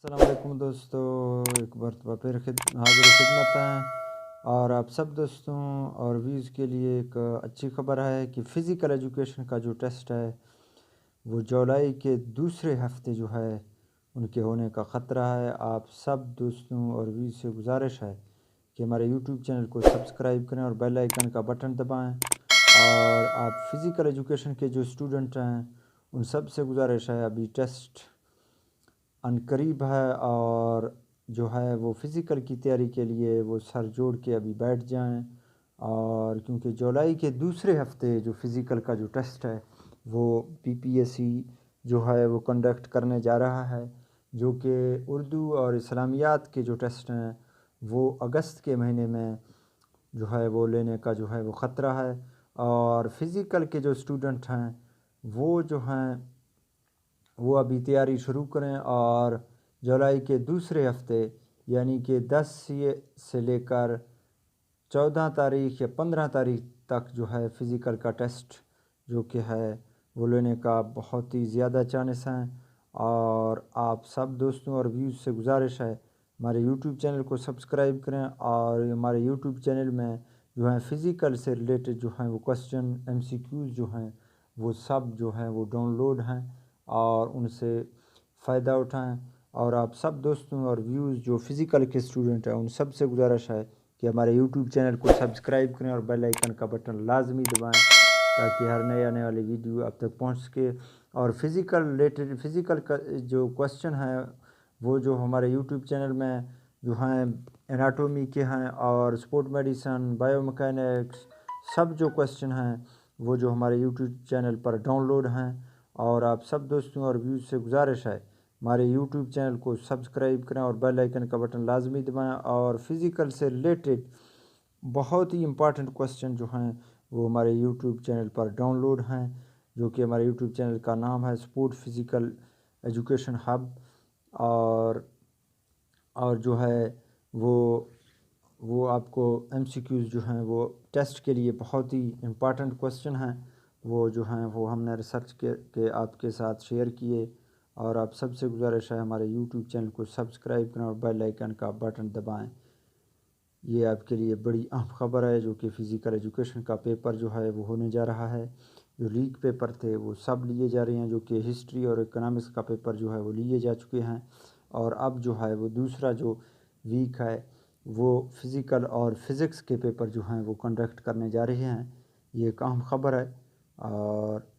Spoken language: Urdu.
السلام علیکم دوستو، ایک مرتبہ پھر حاضر خدمت ہیں اور آپ سب دوستوں اور ویوز کے لیے ایک اچھی خبر ہے کہ فزیکل ایجوکیشن کا جو ٹیسٹ ہے وہ جولائی کے دوسرے ہفتے جو ہے ان کے ہونے کا خطرہ ہے۔ آپ سب دوستوں اور ویوز سے گزارش ہے کہ ہمارے یوٹیوب چینل کو سبسکرائب کریں اور بیل آئیکن کا بٹن دبائیں، اور آپ فزیکل ایجوکیشن کے جو اسٹوڈنٹ ہیں ان سب سے گزارش ہے ابھی ٹیسٹ ان قریب ہے، اور جو ہے وہ فزیکل کی تیاری کے لیے وہ سر جوڑ کے ابھی بیٹھ جائیں، اور کیونکہ جولائی کے دوسرے ہفتے جو فزیکل کا جو ٹیسٹ ہے وہ PPSC جو ہے وہ کنڈکٹ کرنے جا رہا ہے، جو کہ اردو اور اسلامیات کے جو ٹیسٹ ہیں وہ اگست کے مہینے میں جو ہے وہ لینے کا جو ہے وہ خطرہ ہے۔ اور فزیکل کے جو اسٹوڈنٹ ہیں وہ جو ہیں وہ ابھی تیاری شروع کریں، اور جولائی کے دوسرے ہفتے یعنی کہ 10 سے لے کر 14 تاریخ یا 15 تاریخ تک جو ہے فزیکل کا ٹیسٹ جو کہ ہے وہ لینے کا بہت ہی زیادہ چانس ہیں۔ اور آپ سب دوستوں اور ویوز سے گزارش ہے ہمارے یوٹیوب چینل کو سبسکرائب کریں، اور ہمارے یوٹیوب چینل میں جو ہیں فزیکل سے ریلیٹڈ جو ہیں وہ کوسچن MCQs جو ہیں وہ سب جو ہیں وہ ڈاؤن لوڈ ہیں، اور ان سے فائدہ اٹھائیں۔ اور آپ سب دوستوں اور ویوز جو فزیکل کے اسٹوڈنٹ ہیں ان سب سے گزارش ہے کہ ہمارے یوٹیوب چینل کو سبسکرائب کریں اور بیل آئیکن کا بٹن لازمی دبائیں تاکہ ہر نئے آنے والی ویڈیو آپ تک پہنچ سکے۔ اور فزیکل کا جو کوسچن ہیں وہ جو ہمارے یوٹیوب چینل میں جو ہیں اناٹومی کے ہیں اور سپورٹ میڈیسن، بایو میکینکس، سب جو کوسچن ہیں وہ جو ہمارے یوٹیوب چینل پر ڈاؤن لوڈ ہیں۔ اور آپ سب دوستوں اور ویوز سے گزارش ہے ہمارے یوٹیوب چینل کو سبسکرائب کریں اور بیل آئیکن کا بٹن لازمی دبائیں، اور فزیکل سے ریلیٹڈ بہت ہی امپارٹنٹ کوسچن جو ہیں وہ ہمارے یوٹیوب چینل پر ڈاؤن لوڈ ہیں، جو کہ ہمارے یوٹیوب چینل کا نام ہے سپورٹ فزیکل ایجوکیشن ہب۔ اور جو ہے وہ آپ کو MCQs جو ہیں وہ ٹیسٹ کے لیے بہت ہی امپارٹنٹ کوسچن ہیں، وہ جو ہیں وہ ہم نے ریسرچ کے آپ کے ساتھ شیئر کیے۔ اور آپ سب سے گزارش ہے ہمارے یوٹیوب چینل کو سبسکرائب کریں اور بیل آئیکن کا بٹن دبائیں۔ یہ آپ کے لیے بڑی اہم خبر ہے، جو کہ فزیکل ایجوکیشن کا پیپر جو ہے وہ ہونے جا رہا ہے۔ جو لیگ پیپر تھے وہ سب لیے جا رہے ہیں، جو کہ ہسٹری اور اکنامکس کا پیپر جو ہے وہ لیے جا چکے ہیں، اور اب جو ہے وہ دوسرا جو ویک ہے وہ فزیکل اور فزکس کے پیپر جو ہیں وہ کنڈکٹ کرنے جا رہے ہیں۔ یہ ایک اہم خبر ہے، اور